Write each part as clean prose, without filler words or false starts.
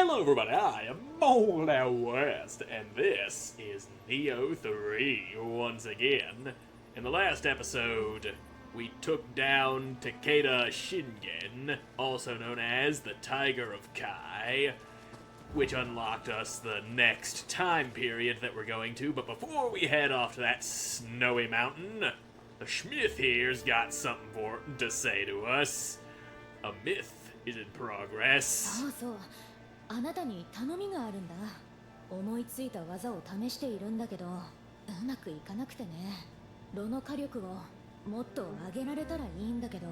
Hello everybody, I am Moldy West, and this is Neo 3 once again. In the last episode, we took down Takeda Shingen, also known as the Tiger of Kai, which unlocked us the next time period that we're going to, but before we head off to that snowy mountain, the Schmith here's got something important to say to us. A myth is in progress. あなたに頼みがあるんだ。思いついた技を試しているんだけど、うまくいかなくてね。炉の火力をもっと上げられたらいいんだけど、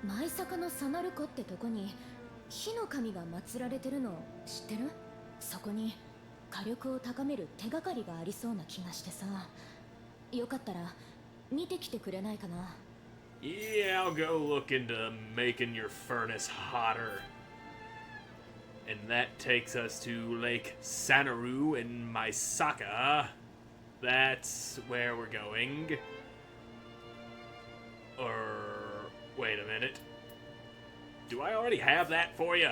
舞坂のサナル湖ってとこに火の神が祀られてるの知ってる？そこに火力を高める手がかりがありそうな気がしてさ。よかったら見てきてくれないかな。Yeah, I'll go look into making your furnace hotter. And that takes us to Lake Sanaru in Maisaka. That's where we're going. Or, wait a minute. Do I already have that for you?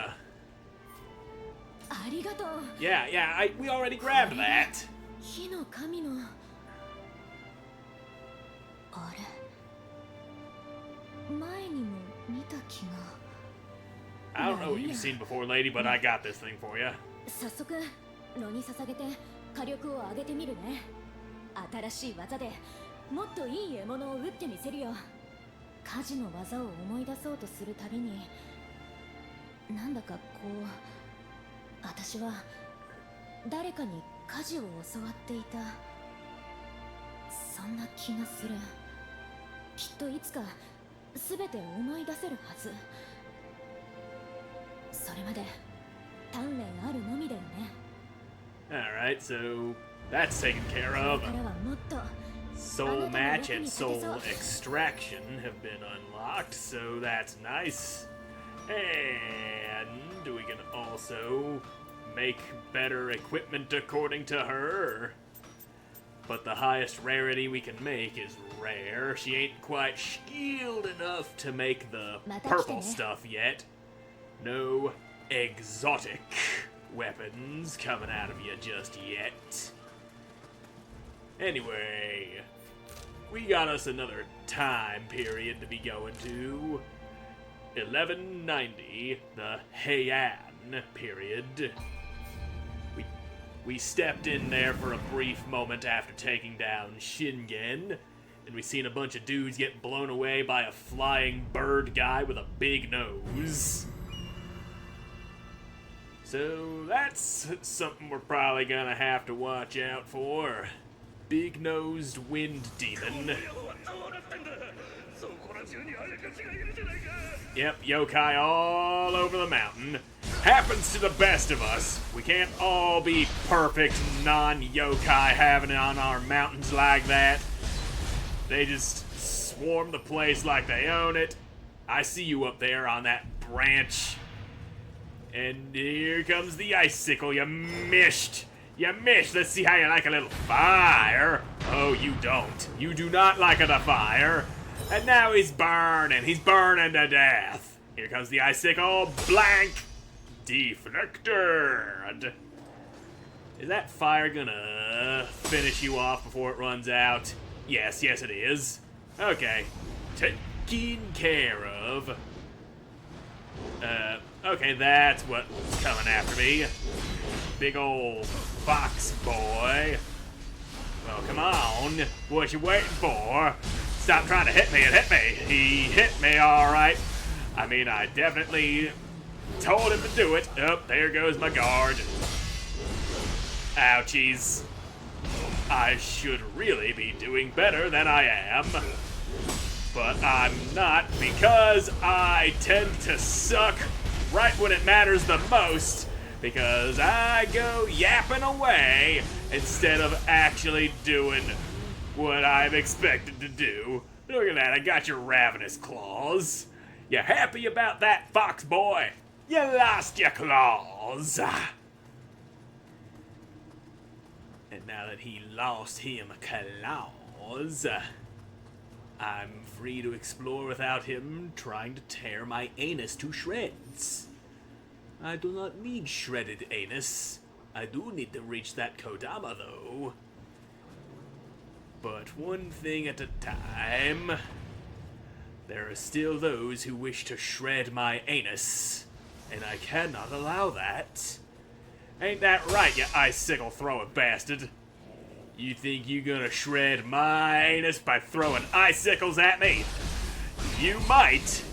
Yeah, we already grabbed that. 火の神のあれ前にも見た気が。I don't know what you've seen before, lady, but I got this thing for you. 早速炉に捧げて火力を上げてみるね。新しい技でもっといい獲物を撃ってみせるよ。火事の技を思い出そうとするたびになんだかこう私は誰かに火事を教わっていた、そんな気がする。きっといつか全て思い出せるはず。それまで鍛錬あるのみだよね。 Alright, so that's taken care of. Soul match and soul extraction have been unlocked, so that's nice. And we can also make better equipment according to her. But the highest rarity we can make is rare. She ain't quite skilled enough to make the purple stuff yet. No exotic weapons coming out of you just yet. Anyway, we got us another time period to be going to. 1190, the Heian period. We stepped in there for a brief moment after taking down Shingen, and we seen a bunch of dudes get blown away by a flying bird guy with a big nose. So that's something we're probably gonna have to watch out for. Big-nosed wind demon. Yep, yokai all over the mountain. Happens to the best of us. We can't all be perfect non-yokai having it on our mountains like that. They just swarm the place like they own it. I see you up there on that branch. And here comes the icicle. You missed. You missed. Let's see how you like a little fire. Oh, you don't. You do not like the fire. And now he's burning. He's burning to death. Here comes the icicle. Blank. Deflected. Is that fire gonna finish you off before it runs out? Yes, it is. Okay. Taken care of. Okay, that's what's coming after me. Big old fox boy. Well, come on. What you waiting for? Stop trying to hit me and hit me. He hit me, alright. I mean, I definitely told him to do it. Oh, there goes my guard. Ouchies. I should really be doing better than I am. But I'm not, because I tend to suck right when it matters the most, because I go yapping away instead of actually doing what I'm expected to do. Look at that, I got your ravenous claws. You happy about that, fox boy? You lost your claws. And now that he lost him claws, I'm free to explore without him trying to tear my anus to shreds. I do not need shredded anus. I do need to reach that Kodama, though. But one thing at a time. There are still those who wish to shred my anus, and I cannot allow that. Ain't that right, you icicle-throwing bastard? You think you gonna shred my anus by throwing icicles at me? You might.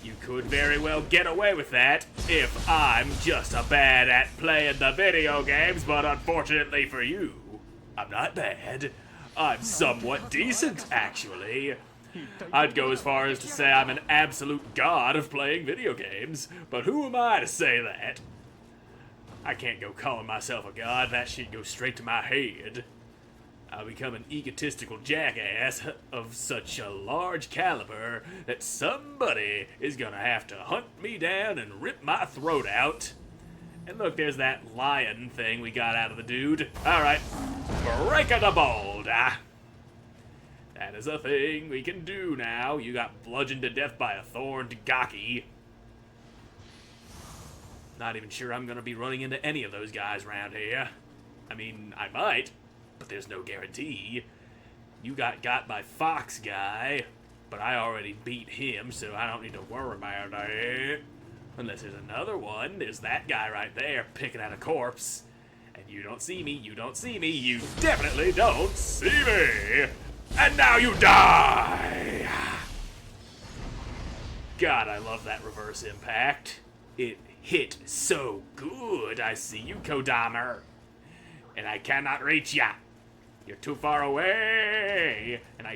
You could very well get away with that if I'm just a bad at playing the video games, but unfortunately for you, I'm not bad. I'm somewhat decent, actually. I'd go as far as to say I'm an absolute god of playing video games, but who am I to say that? I can't go calling myself a god, that shit goes straight to my head. I'll become an egotistical jackass of such a large caliber that somebody is gonna have to hunt me down and rip my throat out. And look, there's that lion thing we got out of the dude. Alright, break of the bold. That is a thing we can do now. You got bludgeoned to death by a thorned gaki. Not even sure I'm gonna be running into any of those guys around here. I mean, I might, but there's no guarantee. You got by Fox Guy, but I already beat him, so I don't need to worry about it. Unless there's another one. There's that guy right there picking at a corpse. And you don't see me, you don't see me, you definitely don't see me! And now you die! God, I love that reverse impact. It hit so good. I see you, Kodama. And I cannot reach ya. You're too far away. And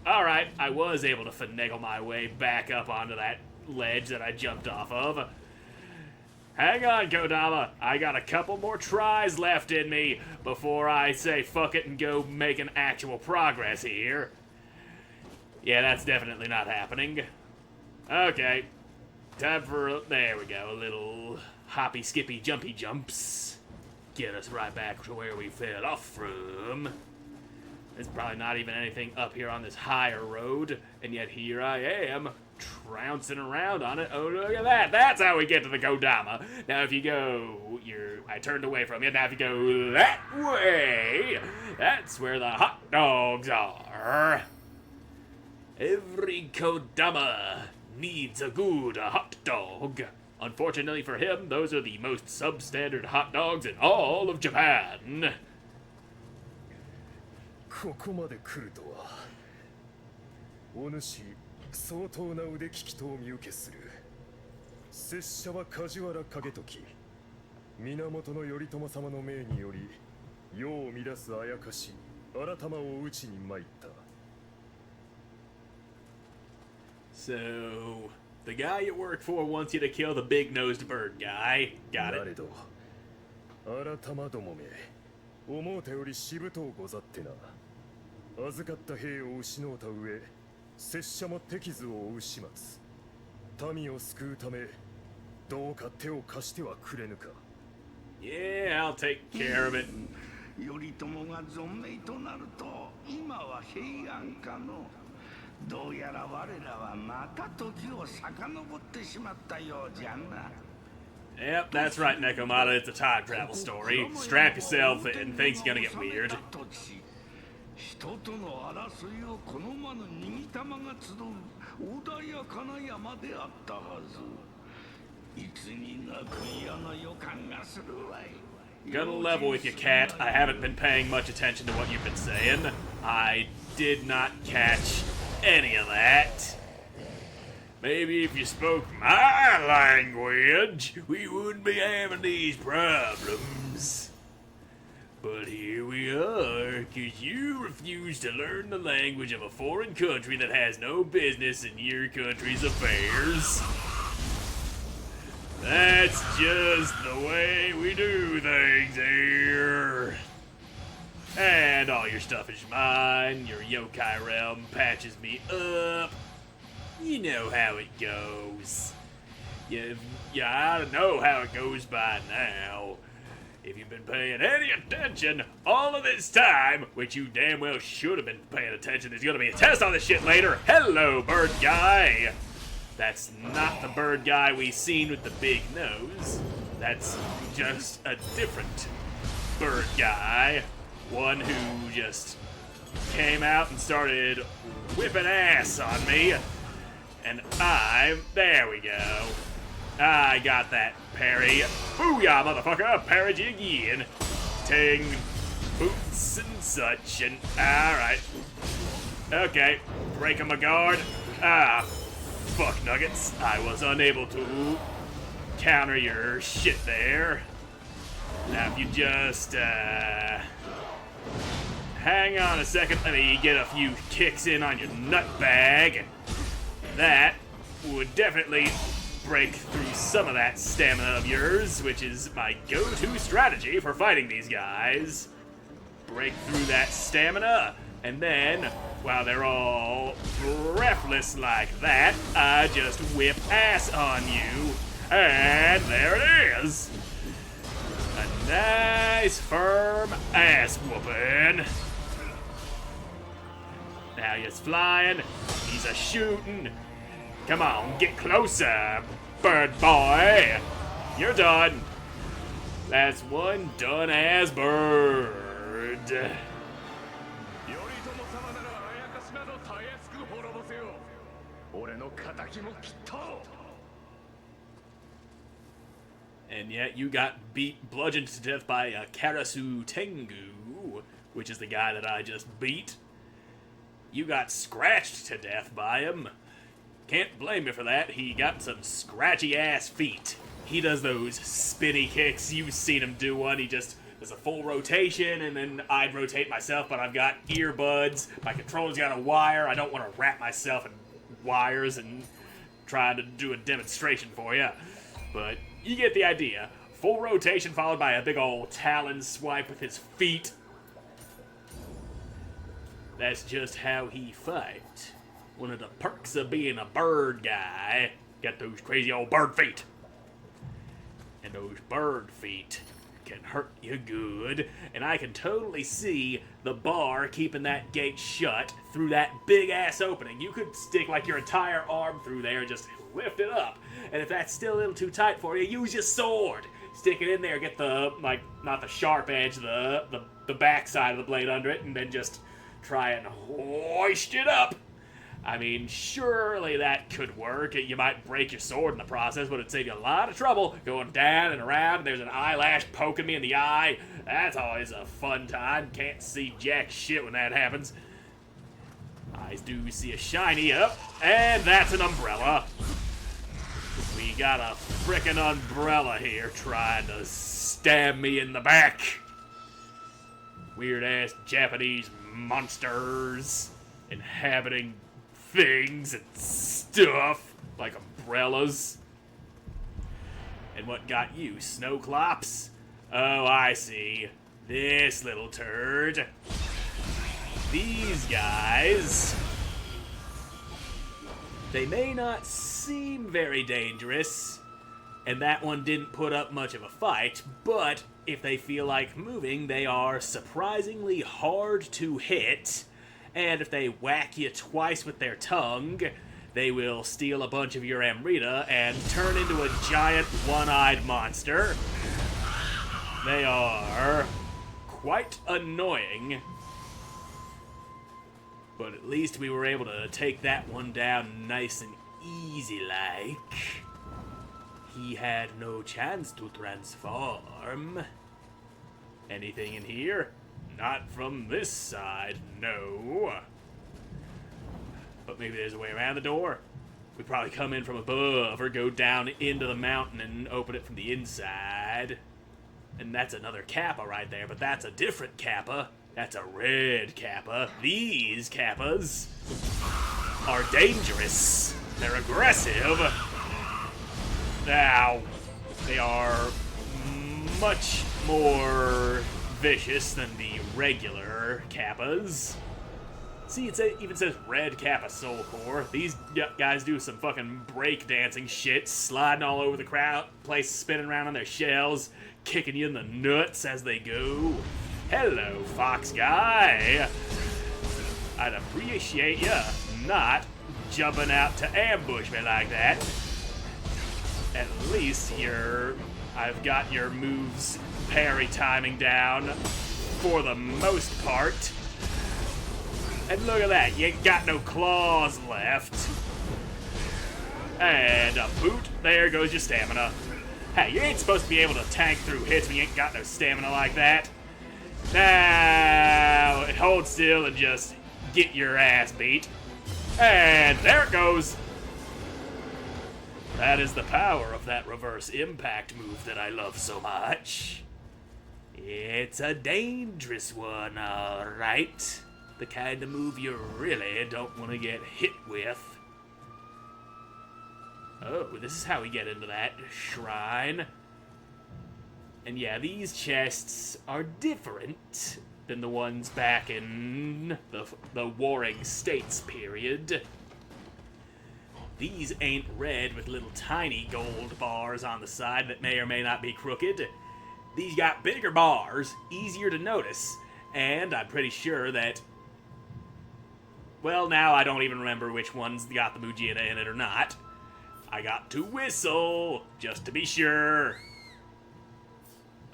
Alright, I was able to finagle my way back up onto that ledge that I jumped off of. Hang on, Kodama. I got a couple more tries left in me before I say fuck it and go make an actual progress here. Yeah, that's definitely not happening. Okay. Time for, there we go, a little hoppy, skippy, jumpy jumps. Get us right back to where we fell off from. There's probably not even anything up here on this higher road, and yet here I am, trouncing around on it. Oh, look at that. That's how we get to the Kodama. Now, if you go, I turned away from you. Now, if you go that way, that's where the hot dogs are. Every Kodama needs a good hot dog. Unfortunately for him, those are the most substandard hot dogs in all of Japan. ここまで来るとは。お主、相当な腕利きとお見受けする。拙者は梶原景時。源頼朝様の命により、世を乱すあやかし、改まを討ちに参った。So, the guy you work for wants you to kill the big-nosed bird guy. Got it. なれど、改まどもめ、思うたよりしぶとうござってな。預かった兵を失うた上、拙者も手傷を負う始末。民を救うため、どうか手を貸してはくれぬか。Yeah, I'll take care of it. 頼朝が存命となると、今は平安かの。どうやら我らはまた時を遡ってしまったようじゃな。Yep, that's right, Nekomata. It's a time travel story. Strap yourself in. Things are gonna get weird. 人との争いを好まぬ逃げ玉が集う穏やかな山であったはず。いつになく嫌な予感がするわい。Gonna level with you, cat. I haven't been paying much attention to what you've been saying. I did not catch any of that. Maybe if you spoke my language, we wouldn't be having these problems. But here we are, 'cause you refuse to learn the language of a foreign country that has no business in your country's affairs. That's just the way we do things here. And all your stuff is mine. Your yokai realm patches me up. You know how it goes. You ought to know how it goes by now. If you've been paying any attention all of this time, which you damn well should have been paying attention, there's gonna be a test on this shit later. Hello, bird guy. That's not the bird guy we seen with the big nose. That's just a different bird guy. One who just came out and started whipping ass on me. And there we go. I got that parry. Booyah, motherfucker, parried you again. Ting, boots and such, and alright. Okay, break my guard. Fuck nuggets. I was unable to counter your shit there. Now if you just, hang on a second, let me get a few kicks in on your nut bag. That would definitely break through some of that stamina of yours, which is my go-to strategy for fighting these guys. Break through that stamina, and then, while they're all breathless like that, I just whip ass on you, and there it is. A nice, firm ass whooping. Now he's flying, he's a shooting. Come on, get closer, bird boy. You're done. That's one done as bird. And yet you got bludgeoned to death by a Karasu Tengu, which is the guy that I just beat. You got scratched to death by him. Can't blame me for that. He got some scratchy ass feet. He does those spinny kicks. You've seen him do one. He just does a full rotation, and then I'd rotate myself, but I've got earbuds. My controller's got a wire. I don't want to wrap myself in wires and try to do a demonstration for you. But you get the idea. Full rotation followed by a big old talon swipe with his feet. That's just how he fights. One of the perks of being a bird guy. Got those crazy old bird feet. And those bird feet can hurt you good. And I can totally see the bar keeping that gate shut through that big ass opening. You could stick like your entire arm through there and just lift it up. And if that's still a little too tight for you, use your sword. Stick it in there, get the, like, not the sharp edge, the back side of the blade under it, and then just try and hoist it up. I mean, surely that could work. You might break your sword in the process, but it'd save you a lot of trouble going down and around. There's an eyelash poking me in the eye. That's always a fun time. Can't see jack shit when that happens. Eyes do see a shiny up, and that's an umbrella. We got a frickin' umbrella here trying to stab me in the back. Weird-ass Japanese monsters inhabiting things and stuff like umbrellas. And what got you, Snowclops? Oh, I see. This little turd. These guys, they may not seem very dangerous, and that one didn't put up much of a fight, but if they feel like moving, they are surprisingly hard to hit. And if they whack you twice with their tongue, they will steal a bunch of your Amrita and turn into a giant one-eyed monster. They are quite annoying. But at least we were able to take that one down nice and easy-like. He had no chance to transform. Anything in here? Not from this side, no. But maybe there's a way around the door. We'd probably come in from above or go down into the mountain and open it from the inside. And that's another Kappa right there, but that's a different Kappa. That's a red Kappa. These Kappas are dangerous. They're aggressive. Now, they are much more vicious than the regular Kappas. See, it even says Red Kappa Soul Core. These guys do some fucking breakdancing shit, sliding all over the crowd, place spinning around on their shells, kicking you in the nuts as they go. Hello, Fox Guy. I'd appreciate ya not jumping out to ambush me like that. At least I've got your moves parry timing down for the most part. And look at that, you ain't got no claws left. And a boot, there goes your stamina. Hey, you ain't supposed to be able to tank through hits when you ain't got no stamina like that. Now, hold still and just get your ass beat. And there it goes. That is the power of that reverse impact move that I love so much. It's a dangerous one, alright. The kind of move you really don't want to get hit with. Oh, this is how we get into that shrine. And yeah, these chests are different than the ones back in the Warring States period. These ain't red with little tiny gold bars on the side that may or may not be crooked. These got bigger bars, easier to notice, and I'm pretty sure that... Well, now I don't even remember which ones got the Mujina in it or not. I got to whistle, just to be sure.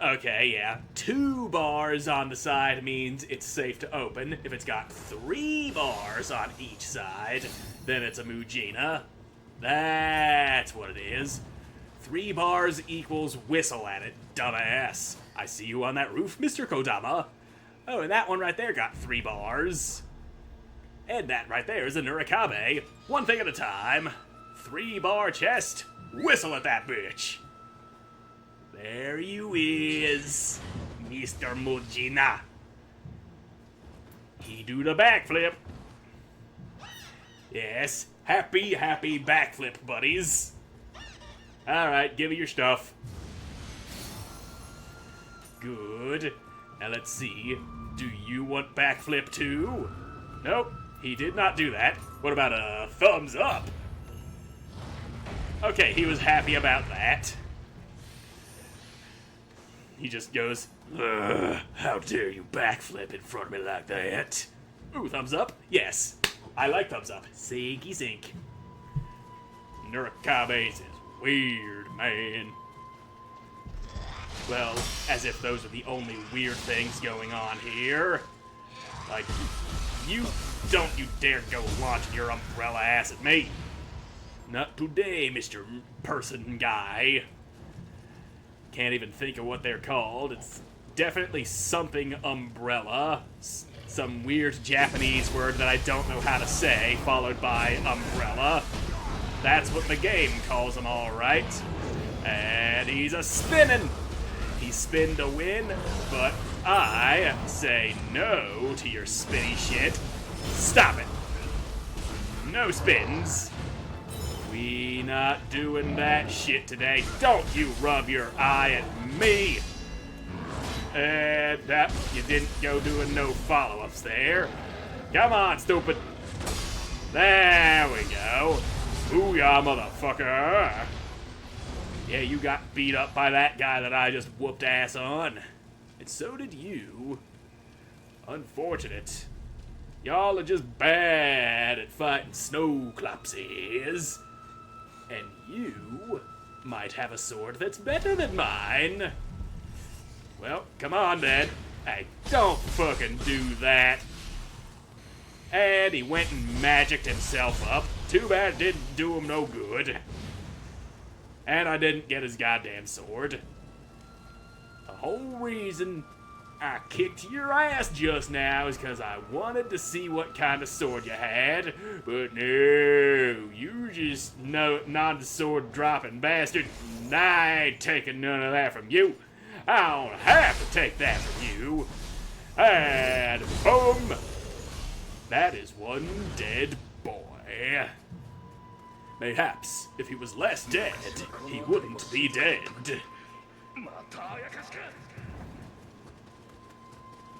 Okay, yeah. 2 bars on the side means it's safe to open. If it's got 3 bars on each side, then it's a Mujina. That's what it is. 3 bars equals whistle at it, dumbass. I see you on that roof, Mr. Kodama. Oh, and that one right there got 3 bars. And that right there is a Nurikabe. One thing at a time. 3-bar chest. Whistle at that bitch. There you is, Mr. Mujina. He do the backflip. Yes, happy backflip, buddies. Alright, give me your stuff. Good. Now let's see. Do you want backflip too? Nope, he did not do that. What about a thumbs up? Okay, he was happy about that. He just goes, how dare you backflip in front of me like that? Ooh, thumbs up? Yes. I like thumbs up. Sinky sink. Nurikabes is weird, man. Well, as if those are the only weird things going on here. Like, don't you dare go launching your umbrella ass at me. Not today, Mr. Person Guy. Can't even think of what they're called. It's definitely something umbrella. Some weird Japanese word that I don't know how to say, followed by umbrella. That's what the game calls them, all right. And he's a spinning. He spin to win, but I say no to your spinny shit. Stop it. No spins. We not doing that shit today. Don't you rub your eye at me. And that, you didn't go doing no follow-ups there. Come on, stupid. There we go. Booyah, motherfucker. Yeah, you got beat up by that guy that I just whooped ass on. And so did you. Unfortunate. Y'all are just bad at fighting snowclopsies. And you might have a sword that's better than mine. Well, come on then. Hey, don't fucking do that. And he went and magicked himself up. Too bad it didn't do him no good. And I didn't get his goddamn sword. The whole reason I kicked your ass just now is because I wanted to see what kind of sword you had. But no, you just non-sword dropping bastard. And I ain't taking none of that from you. I don't have to take that from you. And boom! That is one dead boy. Mayhaps, if he was less dead, he wouldn't be dead.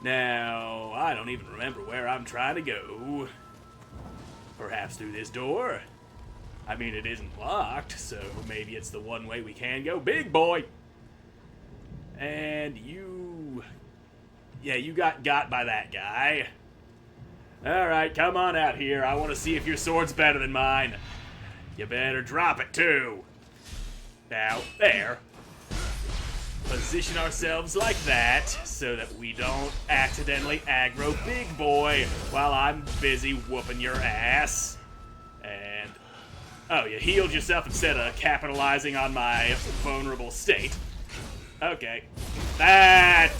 Now, I don't even remember where I'm trying to go. Perhaps through this door? I mean, it isn't locked, so maybe it's the one way we can go. Big boy! And you... Yeah, you got by that guy. Alright, come on out here. I want to see if your sword's better than mine. You better drop it too. Now, there. Position ourselves like that so that we don't accidentally aggro Big Boy while I'm busy whooping your ass. And, oh, you healed yourself instead of capitalizing on my vulnerable state. Okay. That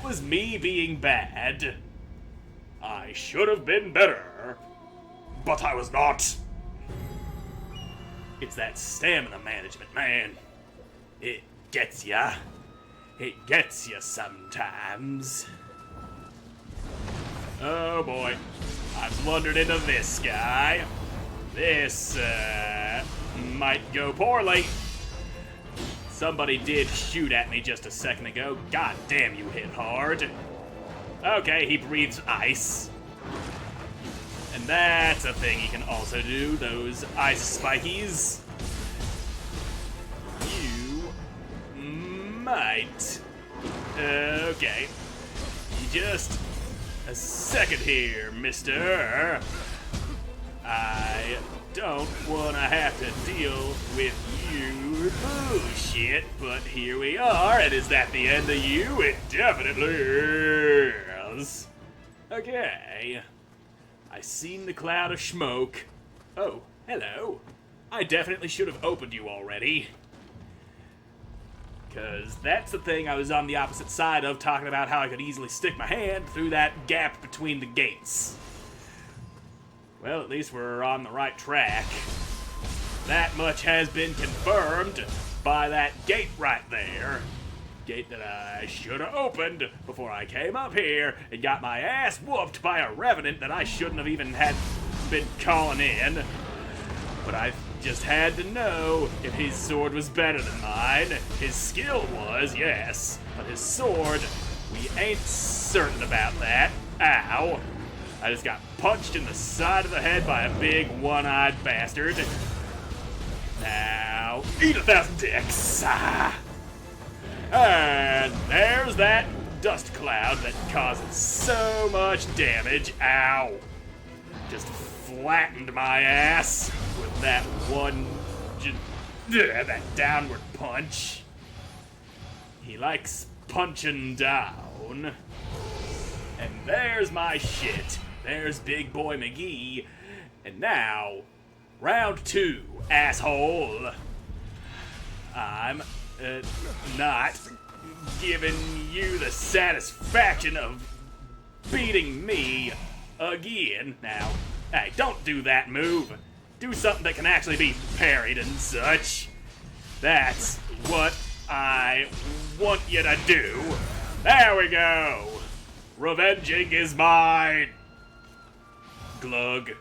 was me being bad. I should have been better, but I was not. It's that stamina management, man. It gets ya. It gets ya sometimes. Oh boy. I blundered into this guy. This, might go poorly. Somebody did shoot at me just a second ago. God damn, you hit hard. Okay, he breathes ice. And that's a thing he can also do, those ice spikies. You might. Okay. Just a second here, mister. I don't want to have to deal with you bullshit, but here we are, and is that the end of you? It definitely is. Okay. I seen the cloud of smoke. Oh, hello. I definitely should have opened you already. Because that's the thing I was on the opposite side of, talking about how I could easily stick my hand through that gap between the gates. Well, at least we're on the right track. That much has been confirmed by that gate right there. Gate that I should have opened before I came up here and got my ass whooped by a revenant that I shouldn't have even had been calling in. But I just had to know if his sword was better than mine. His skill was, yes, but his sword, we ain't certain about that. Ow. I just got punched in the side of the head by a big one-eyed bastard. Now, eat 1,000 dicks. And there's that dust cloud that causes so much damage. Ow. Just flattened my ass with that one, that downward punch. He likes punching down. And there's my shit. There's Big Boy McGee. And now, round 2, asshole. I'm not giving you the satisfaction of beating me again. Now, hey, don't do that move. Do something that can actually be parried and such. That's what I want you to do. There we go. Revenging is mine. Glug.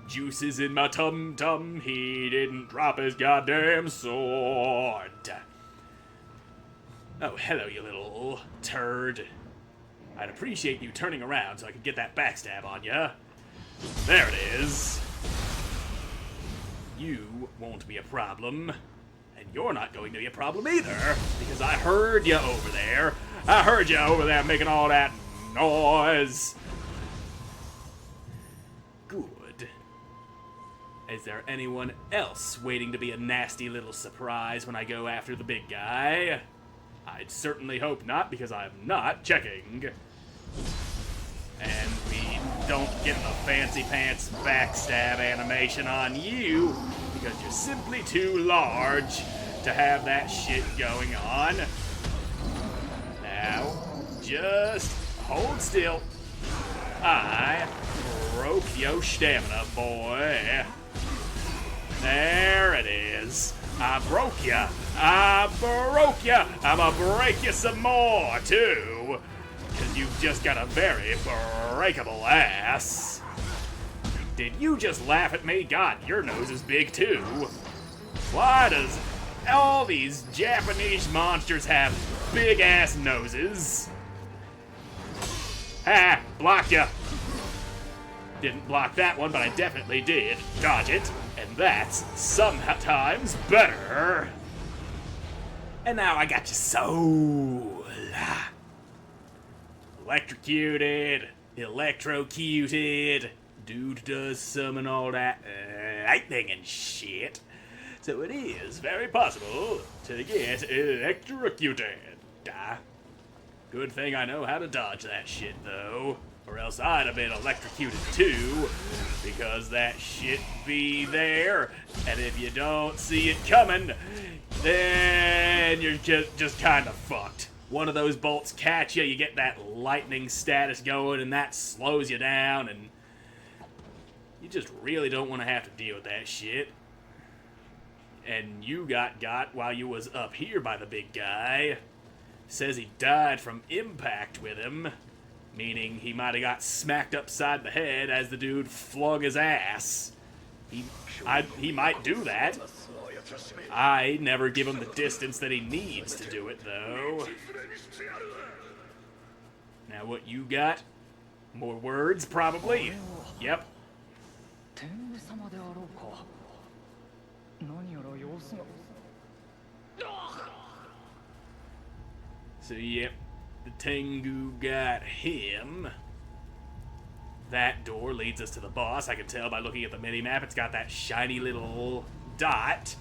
Juices in my tum-tum. He didn't drop his goddamn sword. Oh, hello, you little turd. I'd appreciate you turning around so I could get that backstab on ya. There it is. You won't be a problem. And you're not going to be a problem either, because I heard you over there. I heard you over there making all that noise. Good. Is there anyone else waiting to be a nasty little surprise when I go after the big guy? I'd certainly hope not, because I'm not checking. And we don't get the fancy pants backstab animation on you, because you're simply too large to have that shit going on. Now, just hold still. I broke your stamina, boy. There it is. I broke ya. I broke ya. I'ma break you some more, too. Because you've just got a very breakable ass. Did you just laugh at me? God, your nose is big, too. Why does all these Japanese monsters have big-ass noses? Ah, blocked ya. Didn't block that one, but I definitely did dodge it. And that's sometimes better. And now I got your soul. electrocuted, electrocuted. Dude does summon all that lightning and shit. So it is very possible to get electrocuted. Good thing I know how to dodge that shit, though. Or else I'd have been electrocuted too, because that shit be there, and if you don't see it coming, then you're just kind of fucked. One of those bolts catch you, you get that lightning status going, and that slows you down, and you just really don't want to have to deal with that shit. And you got while you was up here by the big guy. Says he died from impact with him, meaning he might have got smacked upside the head as the dude flung his ass. He might do that. I never give him the distance that he needs to do it, though. Now what you got? More words, probably? Yep. So yep, the tengu got him. That door leads us to the boss. I can tell by looking at the mini-map. It's got that shiny little dot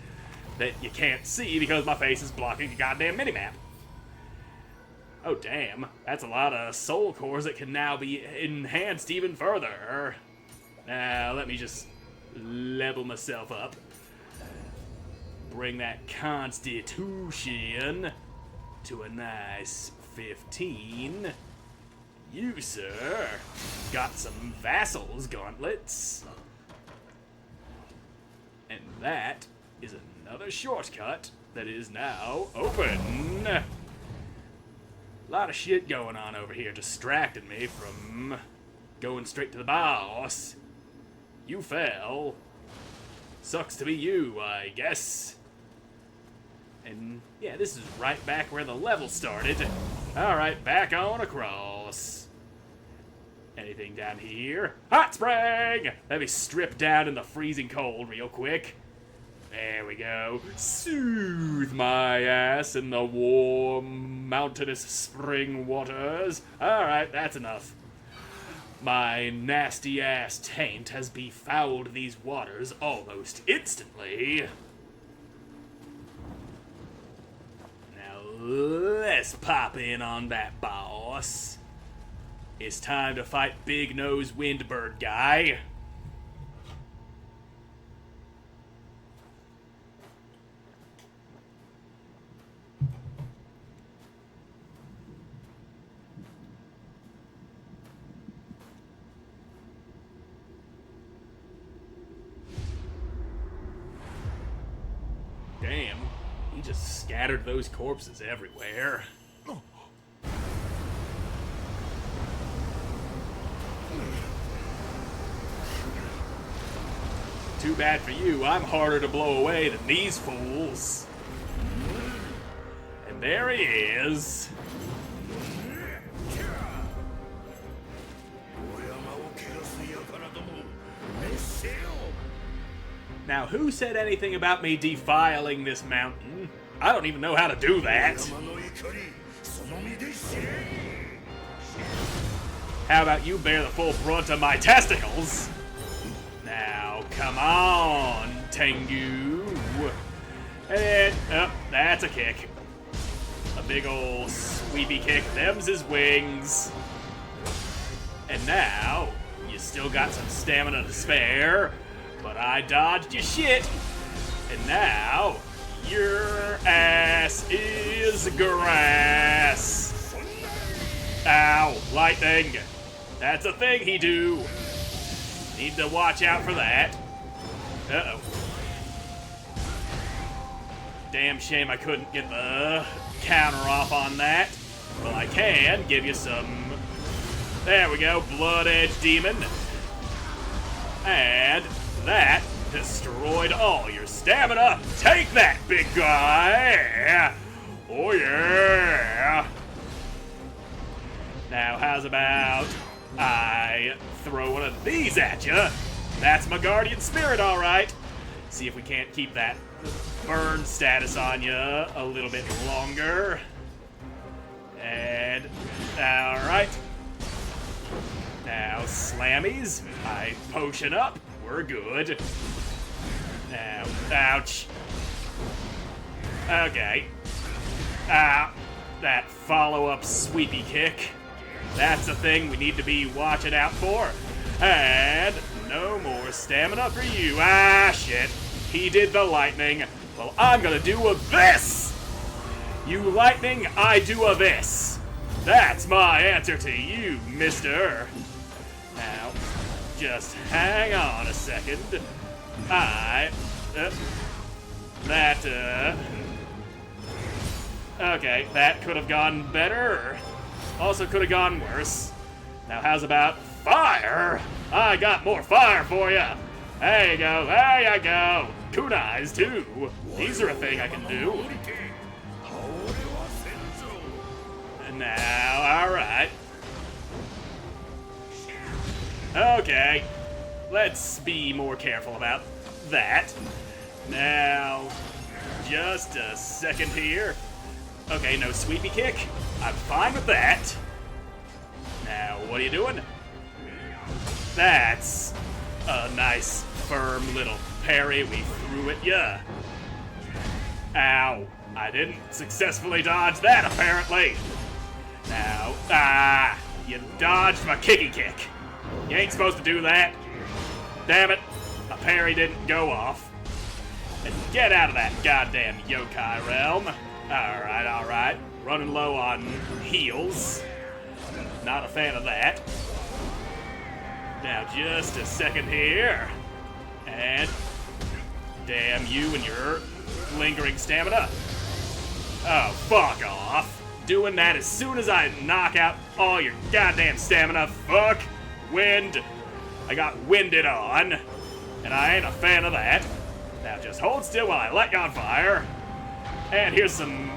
that you can't see because my face is blocking the goddamn mini-map. Oh damn, that's a lot of soul cores that can now be enhanced even further. Now let me just level myself up. Bring that constitution to a nice 15. You, sir, got some vassals gauntlets. And that is another shortcut that is now open. A lot of shit going on over here distracting me from going straight to the boss. You fell. Sucks to be you, I guess. And yeah, this is right back where the level started. Alright, back on across. Anything down here? Hot spring! Let me strip down in the freezing cold real quick. There we go. Soothe my ass in the warm, mountainous spring waters. Alright, that's enough. My nasty ass taint has befouled these waters almost instantly. Let's pop in on that boss. It's time to fight Big Nose Windbird Guy. Damn. He just scattered those corpses everywhere. Too bad for you, I'm harder to blow away than these fools. And there he is. Now, who said anything about me defiling this mountain? I don't even know how to do that. How about you bear the full brunt of my testicles? Now, come on, Tengu. And, oh, that's a kick. A big ol' sweepy kick. Them's his wings. And now, you still got some stamina to spare. But I dodged your shit, and now your ass is grass. Ow, lightning. That's a thing he do. Need to watch out for that. Uh-oh. Damn shame I couldn't get the counter off on that. Well, I can give you some... There we go, Blood Edge Demon. And... that destroyed all your stamina. Take that, big guy. Oh, yeah. Now, how's about I throw one of these at you? That's my guardian spirit, all right. See if we can't keep that burn status on you a little bit longer. And, all right. Now, slammies. I potion up. We're good. Now, ouch. Okay. That follow-up sweepy kick. That's a thing we need to be watching out for. And no more stamina for you. Ah, shit. He did the lightning. Well, I'm gonna do a this! You lightning, I do a this. That's my answer to you, mister. Now, just hang on a second. Okay, that could have gone better. Also could have gone worse. Now, how's about fire? I got more fire for you. There you go, there you go. Kunais, too. These are a thing I can do. Now, alright. Okay. Let's be more careful about that. Now, just a second here. Okay, no sweepy kick. I'm fine with that. Now, what are you doing? That's a nice, firm little parry we threw at ya. Ow. I didn't successfully dodge that, apparently. Now, you dodged my kicky kick. You ain't supposed to do that. Damn it. My parry didn't go off. And get out of that goddamn yokai realm. Alright. Running low on heals. Not a fan of that. Now, just a second here. And damn you and your lingering stamina. Oh, fuck off. Doing that as soon as I knock out all your goddamn stamina. Fuck. Wind. I got winded on. And I ain't a fan of that. Now just hold still while I light you on fire. And here's some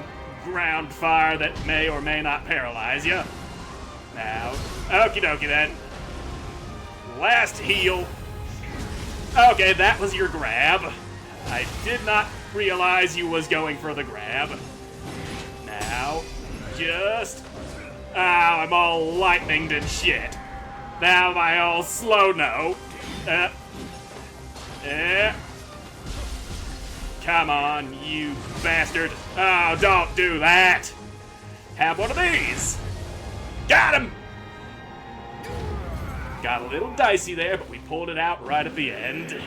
ground fire that may or may not paralyze you. Now, okie dokie then. Last heal. Okay, that was your grab. I did not realize you was going for the grab. Now, just... Ow, I'm all lightninged and shit. Now am I all slow-no. Come on, you bastard. Oh, don't do that. Have one of these. Got him. Got a little dicey there, but we pulled it out right at the end.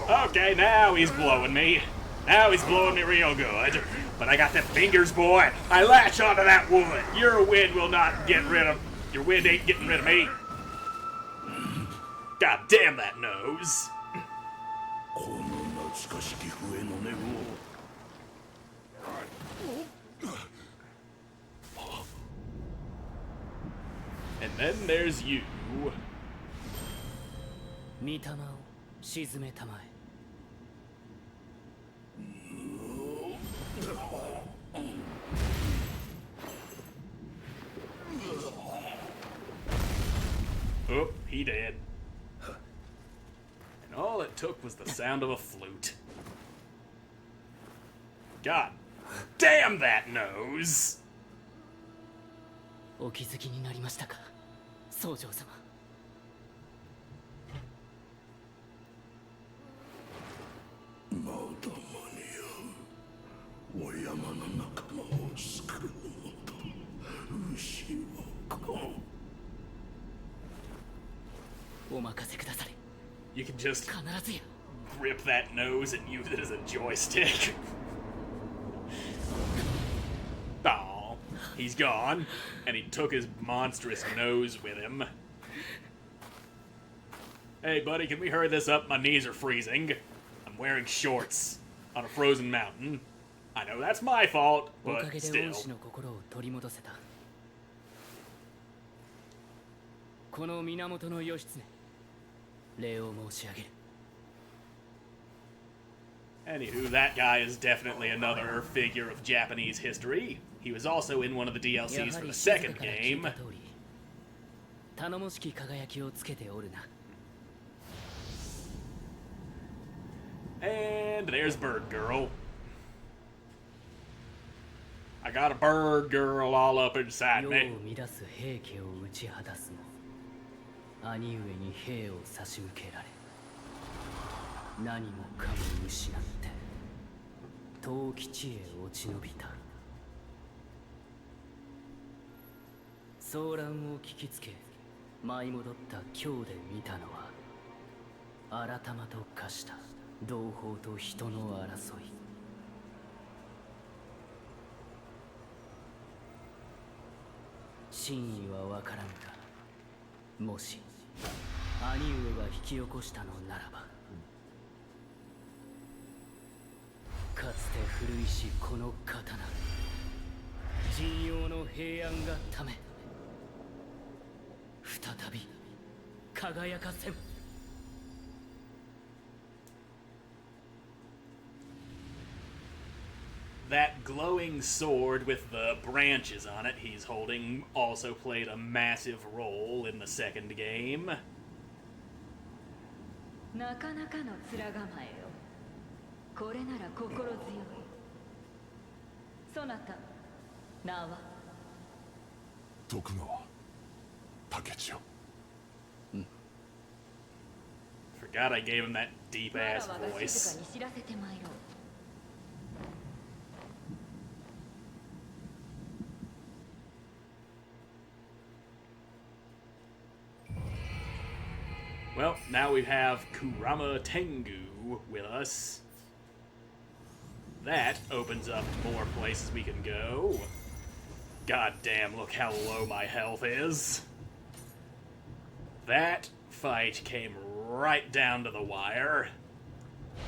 Okay, now he's blowing me. Now he's blowing me real good. But I got the fingers, boy. I latch onto that wood. Your wind will not get rid of... Your wind ain't getting rid of me. God damn that nose. And then there's you. 御霊を沈めたまえ。 Oh, he did. And all it took was the sound of a flute. God damn that nose! お気づきになりましたか、僧正様。まだ間に合う。お山の仲間を救うのだ。牛若。 お任せくだされ。 You can just 必ずや。 grip that nose and use it as a joystick. Oh, he's gone, and he took his monstrous nose with him. Hey, buddy, can we hurry this up? My knees are freezing. I'm wearing shorts on a frozen mountain. I know that's my fault, おか but げで still. 王子の心を取り戻せた。この源義経、礼を申し上げる。 Anywho, that guy is definitely another figure of Japanese history. He was also in one of the や DLCs は for り the 静か second から聞い game. た通り、頼もしき輝きをつけておるな。 And there's Bird Girl. I got a bird girl all up inside 世を me. 乱す平家を打ち果たすも兄上に兵を差し向けられ何もかも失って遠き地へ落ち延びた。騒乱を聞きつけ舞い戻った今日で見たのは改まと化した同胞と人の争い。真意は分からぬが、もし兄上が引き起こしたのならば、かつて古いしこの刀、陣容の平安がため再び輝かせん。That glowing sword with the branches on it he's holding also played a massive role in the second game. なかなかの面構えよ。これなら心強い。そなた名は？徳川竹千代。 Forgot I gave him that deep わら ass わが静 voice. かに知らせてまいろう。 Well, now we have Kurama Tengu with us. That opens up more places we can go. God damn, look how low my health is. That fight came right down to the wire.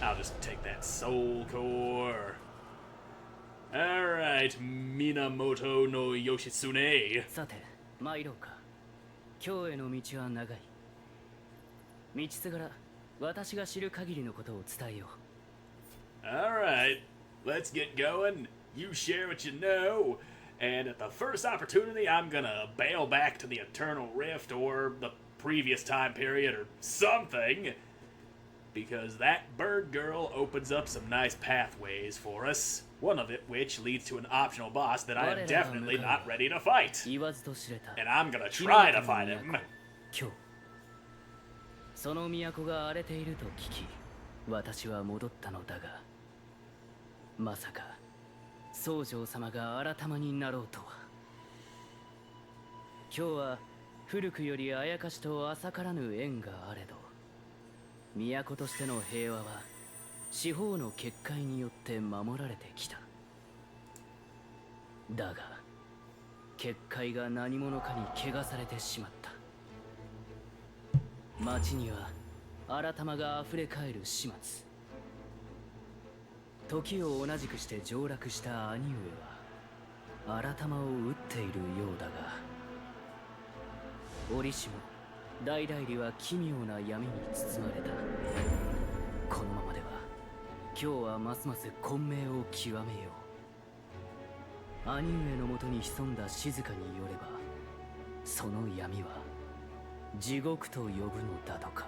I'll just take that soul core. Alright, Minamoto no Yoshitsune. さて参ろうか。今日への道は長い。道すがら私が知る限りのことを伝えよう。 Alright, let's get going. You share what you know. And at the first opportunity, I'm gonna bail back to the Eternal Rift or the previous time period or something. Because that bird girl opens up some nice pathways for us. One of it which leads to an optional boss that I am definitely not ready to fight. 言わずと知れた。 And I'm gonna try to fight him. 今日その都が荒れていると聞き私は戻ったのだが、まさか宗城様が改まになろうとは。今日は古くよりあやかしと浅からぬ縁があれど、都としての平和は四方の結界によって守られてきた。だが結界が何者かに汚されてしまった。町には改まがあふれかえる始末。時を同じくして上洛した兄上は改まを撃っているようだが、折しも大代理は奇妙な闇に包まれた。このままでは今日はますます混迷を極めよう。兄上のもとに潜んだ静かによれば、その闇は地獄と呼ぶのだとか。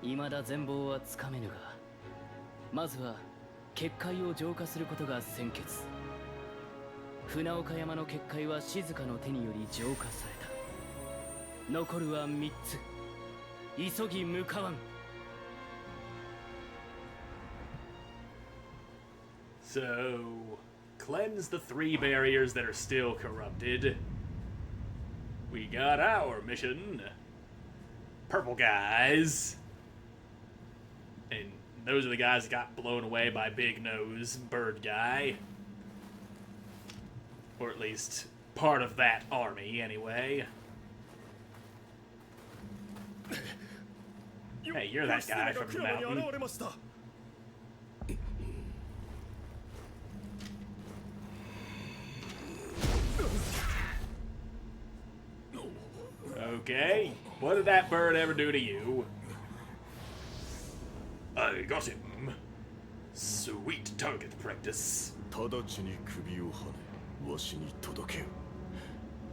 未だ全貌はつかめぬが、まずは結界を浄化することが先決。船岡山の結界は静かの手により浄化された。残るは3つ。急ぎ向かわん。 So, cleanse the 3 barriers that are still corrupted. We got our mission. Purple guys. And those are the guys that got blown away by Big Nose Bird Guy. Or at least part of that army, anyway. Hey, you're that guy from the mountain. Okay, what did that bird ever do to you? I got him. Sweet target practice. 直ちに首をはね、わしに届けよ。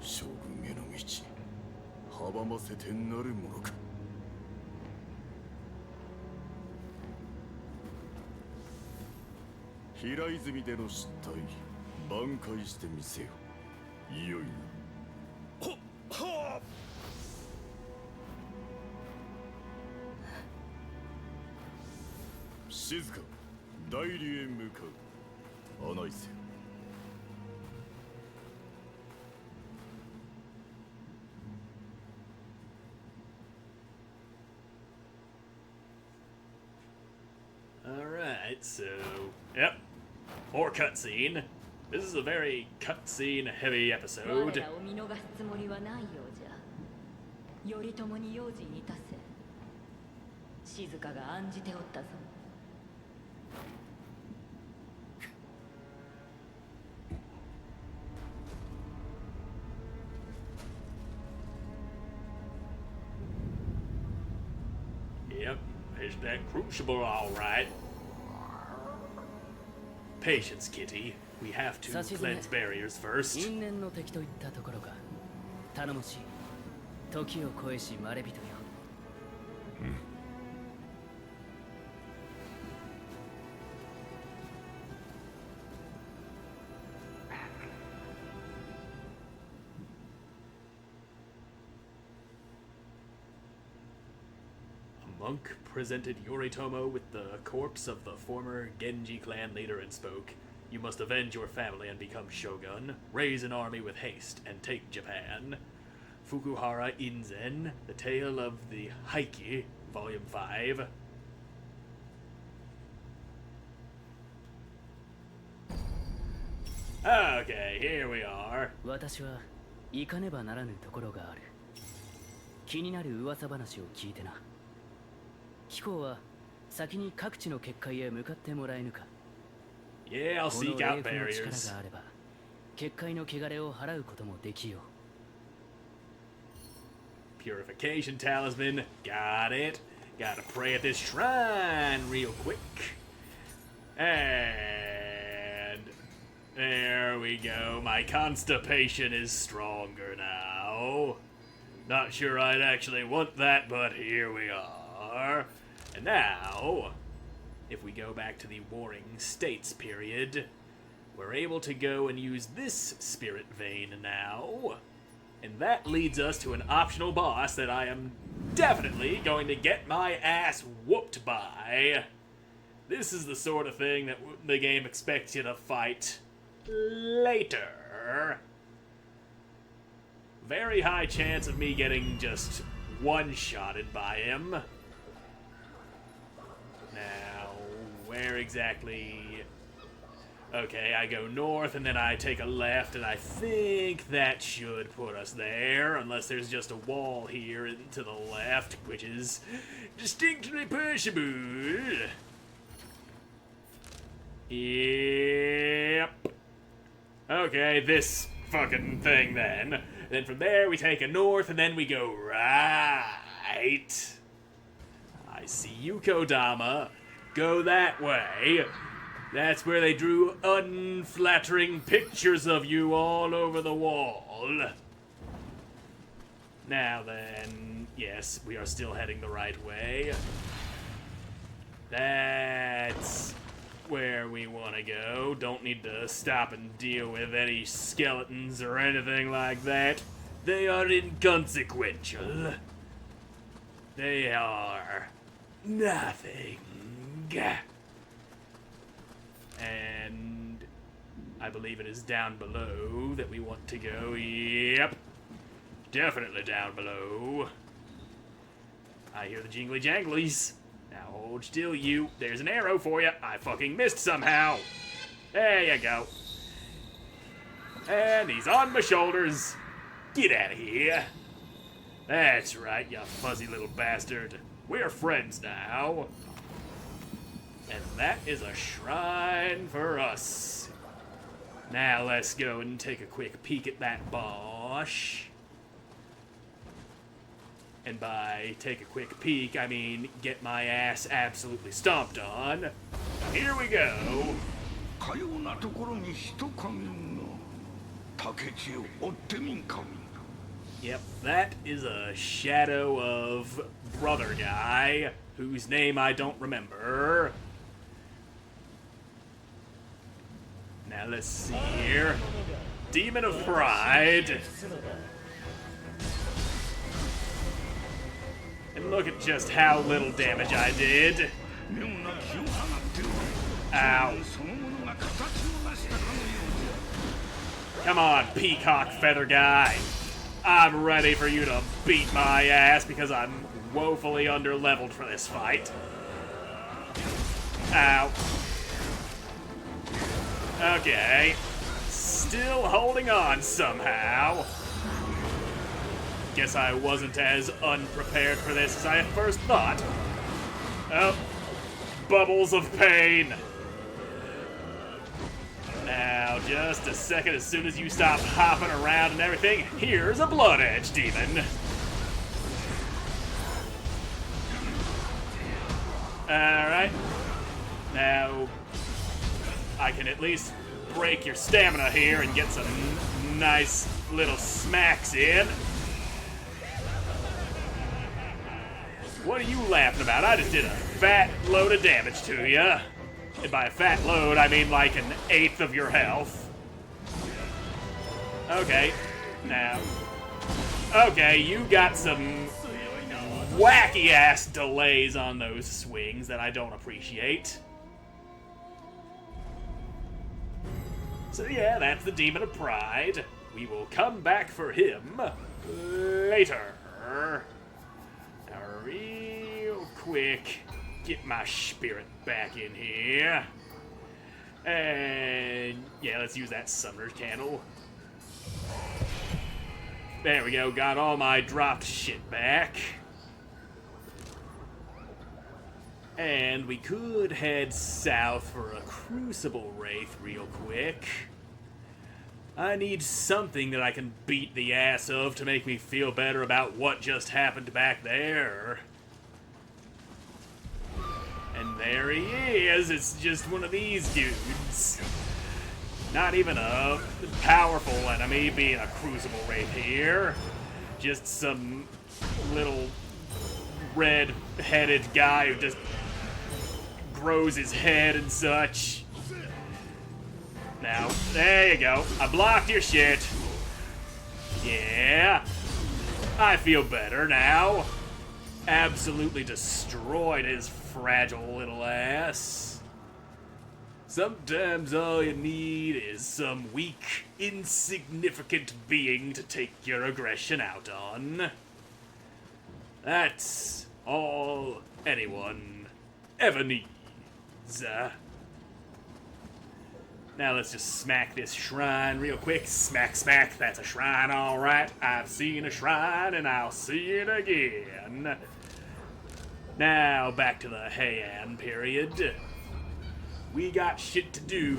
将軍への道に阻ませてなるものか。平泉での失態挽回してみせよ。いよいよ。はっ。静か、代理へ向かう。案内せよ。Alright, so, yep, more cutscene. This is a very cutscene heavy 我 episode. らを見逃すつもりはないようじゃ。頼朝に用心いたせ。静かが案じておったぞ。Yep, there's that crucible, alright. Patience, Kitty. We have to cleanse barriers first. 因縁の敵といったところか。頼もしい。時を超えしまれびとよ。A monk presented Yoritomo with the corpse of the former Genji clan leader and spoke, "You must avenge your family and become shogun, raise an army with haste, and take Japan." Fukuhara Inzen, The Tale of the Heike, Volume 5. Okay, here we are. 私は行かねばならぬところがある。気になる噂話を聞いてな。貴公は先に各地の結界へ向かってもらえぬか。 Yeah, I'll この seek 霊 out 符の力 barriers. があれば、結界の汚れを払うこともできよう。 Purification talisman. Got it. Gotta pray at this shrine real quick. And there we go. My constipation is stronger now. Not sure I'd actually want that, but here we are. And now, if we go back to the Warring States period, we're able to go and use this spirit vein now. And that leads us to an optional boss that I am definitely going to get my ass whooped by. This is the sort of thing that the game expects you to fight later. Very high chance of me getting just one-shotted by him. Now, where exactly... Okay, I go north and then I take a left, and I think that should put us there, unless there's just a wall here to the left, which is distinctly possible. Yep. Okay, this fucking thing then. Then from there we take a north and then we go right. I see you, Kodama. Go that way. That's where they drew unflattering pictures of you all over the wall. Now then, yes, we are still heading the right way. That's where we want to go. Don't need to stop and deal with any skeletons or anything like that. They are inconsequential. They are nothing. And I believe it is down below that we want to go. Yep. Definitely down below. I hear the jingly janglies. Now hold still, you. There's an arrow for you. I fucking missed somehow. There you go. And he's on my shoulders. Get out of here. That's right, you fuzzy little bastard. We're friends now. And that is a shrine for us. Now let's go and take a quick peek at that Bosch. And by take a quick peek, I mean get my ass absolutely stomped on. Here we go. かようなところに人影が。竹地を追ってみんか。 Yep, that is a shadow of Brother Guy, whose name I don't remember. Now let's see here. Demon of Pride. And look at just how little damage I did. Ow. Come on, peacock feather guy. I'm ready for you to beat my ass because I'm woefully underleveled for this fight. Ow. Okay. Still holding on somehow. Guess I wasn't as unprepared for this as I at first thought. Oh. Bubbles of pain. Now, just a second, as soon as you stop hopping around and everything, here's a Blood Edge demon. Alright. Now, I can at least break your stamina here and get some nice little smacks in. What are you laughing about? I just did a fat load of damage to you. And by a fat load, I mean like 1/8 of your health. Okay, now. Okay, you got some wacky-ass delays on those swings that I don't appreciate. So yeah, that's the Demon of Pride. We will come back for him later. Now, real quick, get my spirit back in here. And yeah, let's use that summoner's candle. There we go, got all my dropped shit back. And we could head south for a Crucible Wraith real quick. I need something that I can beat the ass of to make me feel better about what just happened back there. And there he is. It's just one of these dudes. Not even a powerful enemy being a Crucible Wraith here. Just some little red-headed guy who just grows his head and such. Now, there you go. I blocked your shit. Yeah. I feel better now. Absolutely destroyed his fragile little ass. Sometimes all you need is some weak, insignificant being to take your aggression out on. That's all anyone ever needs. Now let's just smack this shrine real quick. Smack, smack. That's a shrine, all right. I've seen a shrine, and I'll see it again. Now, back to the Heian period. We got shit to do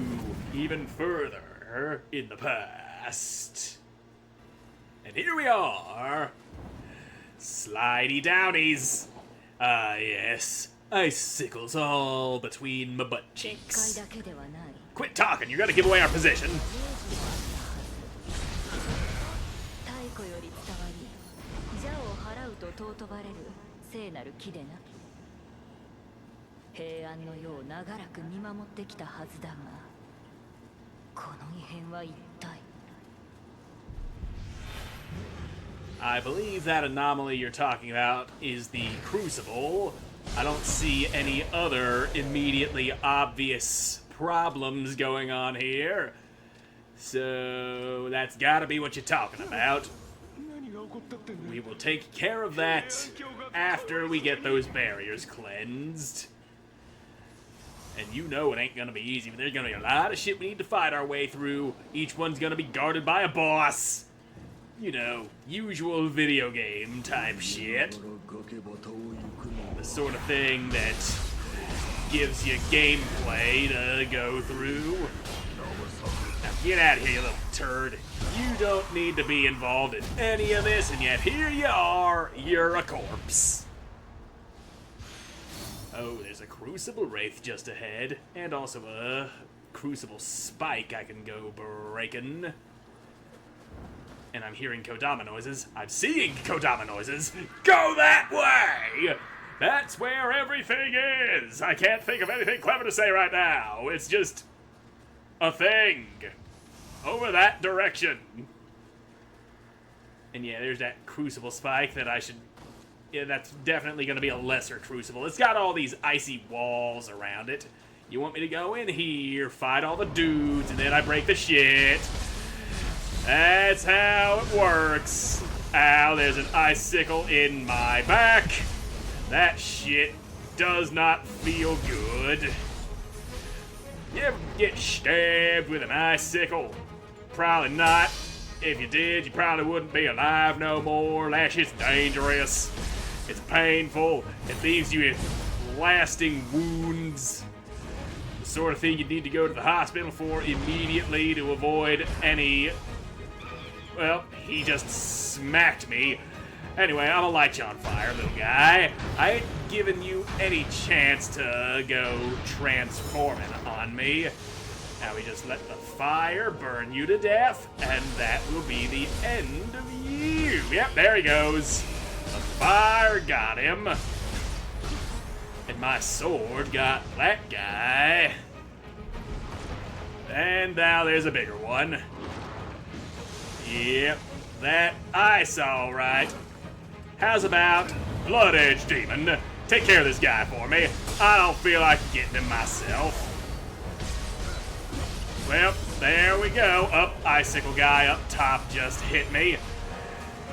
even further in the past. And here we are. Slidey downies. Ah, yes. Icicles all between my butt cheeks. Quit talking, you gotta give away our position. I believe that anomaly you're talking about is the Crucible. I don't see any other immediately obvious problems going on here. So that's gotta be what you're talking about. We will take care of that after we get those barriers cleansed. And you know it ain't gonna be easy, but there's gonna be a lot of shit we need to fight our way through. Each one's gonna be guarded by a boss. You know, usual video game type shit. The sort of thing that gives you gameplay to go through. Now get out of here, you little turd. You don't need to be involved in any of this, and yet here you are, you're a corpse. Oh, there's a Crucible Wraith just ahead, and also a Crucible Spike I can go breaking. And I'm hearing Kodama noises. I'm seeing Kodama noises. Go that way! That's where everything is! I can't think of anything clever to say right now. It's just... a thing over that direction. And yeah, there's that crucible spike that I should... Yeah, that's definitely going to be a lesser crucible. It's got all these icy walls around it. You want me to go in here, fight all the dudes, and then I break the shit. That's how it works. Ow, there's an icicle in my back. That shit does not feel good. You ever get stabbed with an icicle? Probably not. If you did, you probably wouldn't be alive no more. That shit's dangerous. It's painful. It leaves you with lasting wounds. The sort of thing you need to go to the hospital for immediately to avoid any... Well, he just smacked me. Anyway, I'm gonna light you on fire, little guy. I ain't giving you any chance to go transforming on me. Now we just let the fire burn you to death, and that will be the end of you. Yep, there he goes. The fire got him. And my sword got that guy. And now there's a bigger one. Yep, that ice all right. How's about Blood Edge Demon? Take care of this guy for me. I don't feel like getting him myself. Well, there we go. Icicle guy up top just hit me.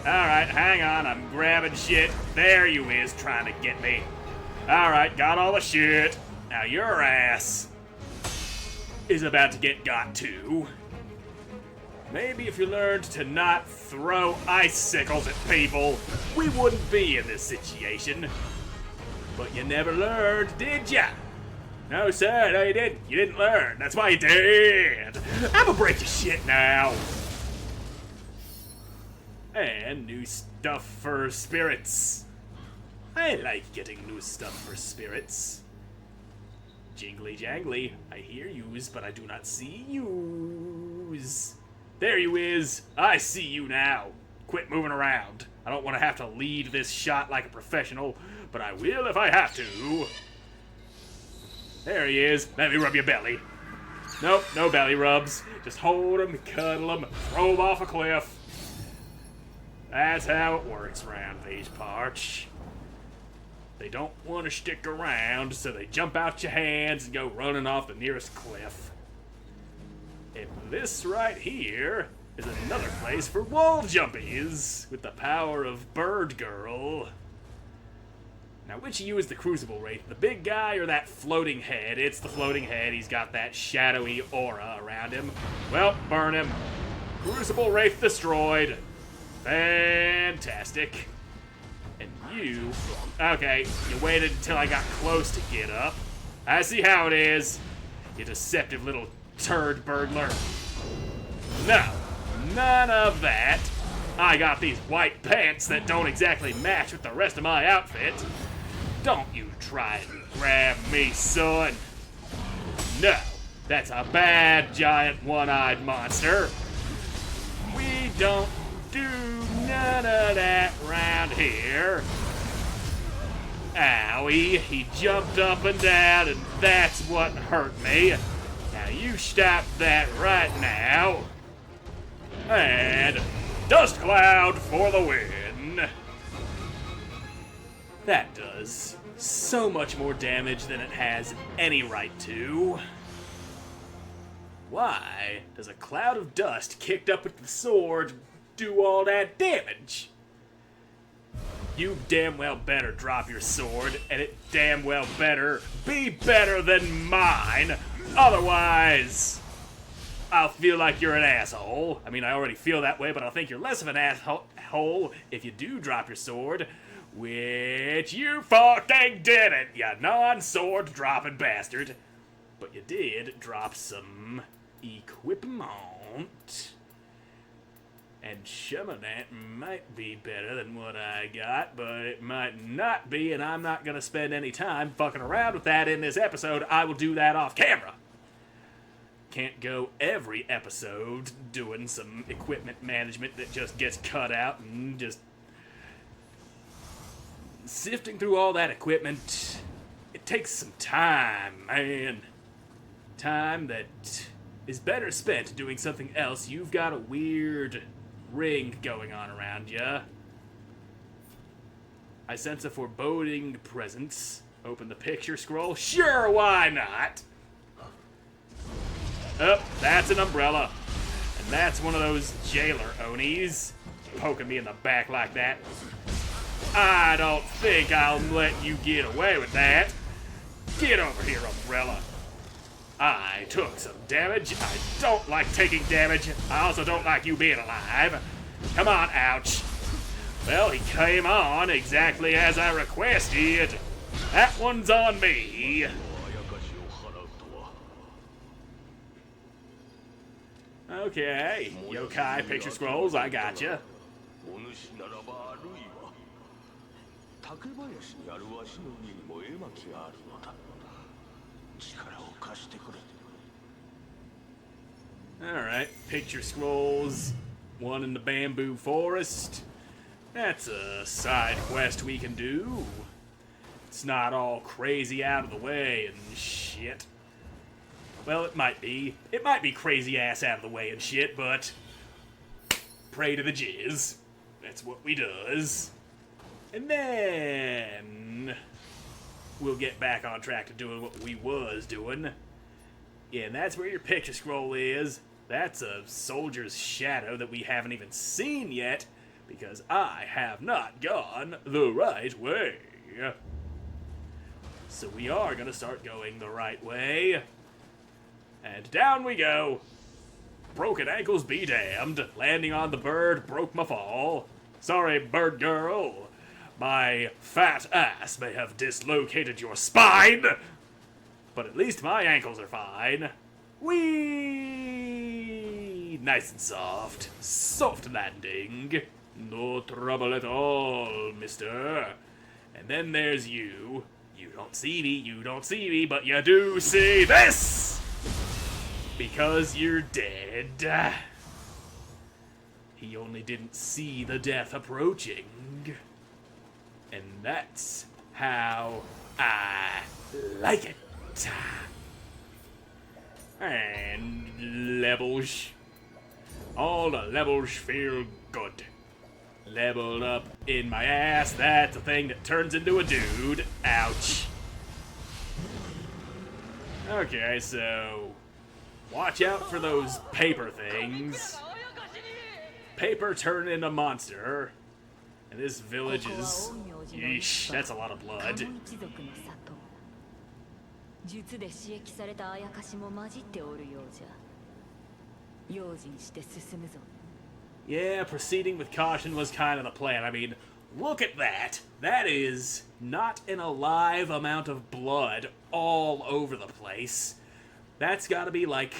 Alright, hang on, I'm grabbing shit. There you is, trying to get me. Alright, got all the shit. Now your ass is about to get got too. Maybe if you learned to not throw icicles at people, we wouldn't be in this situation. But you never learned, did ya? No, sir, no, you didn't. You didn't learn. That's why you did. I'm gonna break your shit now. And new stuff for spirits. I like getting new stuff for spirits. Jingly jangly, I hear yous, but I do not see yous. There you is. I see you now. Quit moving around. I don't want to have to lead this shot like a professional, but I will if I have to. There he is. Let me rub your belly. Nope, no belly rubs. Just hold him, cuddle him, throw him off a cliff. That's how it works around these parts. They don't want to stick around, so they jump out your hands and go running off the nearest cliff. And this right here is another place for wall jumpies with the power of Bird Girl. Now, which of you is the Crucible Wraith? The big guy or that floating head? It's the floating head. He's got that shadowy aura around him. Well, burn him. Crucible Wraith destroyed. Fantastic. And you... Okay, you waited until I got close to get up. I see how it is. You deceptive little turd burglar. No, none of that. I got these white pants that don't exactly match with the rest of my outfit. Don't you try and grab me, son. No, that's a bad giant one-eyed monster. We don't do none of that round here. Owie, he jumped up and down, and that's what hurt me. Now you stop that right now. And Dust Cloud for the win. That does so much more damage than it has any right to. Why does a cloud of dust kicked up with the sword do all that damage? You damn well better drop your sword, and it damn well better be better than mine. Otherwise, I'll feel like you're an asshole. I mean, I already feel that way, but I'll think you're less of an asshole if you do drop your sword. Which you fucking didn't, you non-sword dropping bastard. But you did drop some equipment. And some of that might be better than what I got, but it might not be, and I'm not going to spend any time fucking around with that in this episode. I will do that off camera. Can't go every episode doing some equipment management that just gets cut out and just sifting through all that equipment. It takes some time, man. Time that is better spent doing something else. You've got a weird ring going on around ya. I sense a foreboding presence. Open the picture scroll. Sure, why not? Oh, that's an umbrella. And that's one of those jailer Onis. Poking me in the back like that. I don't think I'll let you get away with that. Get over here, umbrella. I took some damage. I don't like taking damage. I also don't like you being alive. Come on, ouch. Well, he came on exactly as I requested. That one's on me. Okay, yokai picture scrolls, I gotcha. Alright, picture scrolls. One in the bamboo forest. That's a side quest we can do. It's not all crazy out of the way and shit. Well, it might be. It might be crazy ass out of the way and shit, but pray to the jizz. That's what we does. And then we'll get back on track to doing what we was doing. Yeah, and that's where your picture scroll is. That's a soldier's shadow that we haven't even seen yet, because I have not gone the right way. So we are gonna start going the right way. And down we go. Broken ankles be damned. Landing on the bird broke my fall. Sorry, bird girl. My fat ass may have dislocated your spine, but at least my ankles are fine. Whee! Nice and soft. Soft landing. No trouble at all, mister. And then there's you. You don't see me, but you do see this! Because you're dead. He only didn't see the death approaching. And that's how I like it. And levels. All the levels feel good. Leveled up in my ass. That's a thing that turns into a dude. Ouch. Okay, so watch out for those paper things. Paper turn into monster. And this village is... Yeesh, that's a lot of blood. Yeah, proceeding with caution was kind of the plan. I mean, look at that. That is not an alive amount of blood all over the place. That's gotta be like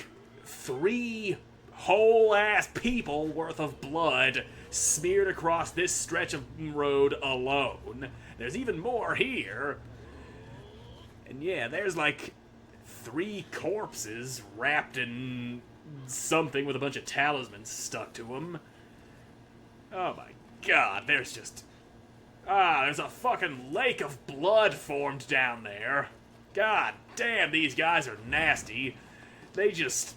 3 whole-ass people worth of blood smeared across this stretch of road alone. There's even more here. And yeah, there's like 3 corpses wrapped in something with a bunch of talismans stuck to them. Oh my god, there's just... there's a fucking lake of blood formed down there. God damn, these guys are nasty. They just...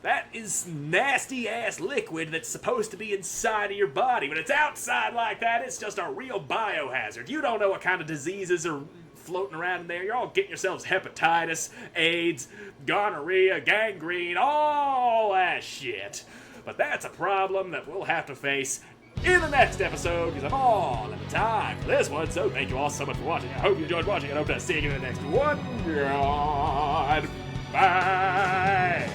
That is nasty-ass liquid that's supposed to be inside of your body. When it's outside like that, it's just a real biohazard. You don't know what kind of diseases are floating around in there. You're all getting yourselves hepatitis, AIDS, gonorrhea, gangrene, all that shit. But that's a problem that we'll have to face in the next episode, because I'm all out of time for this one. So thank you all so much for watching. I hope you enjoyed watching. I hope to see you in the next one. Goodbye.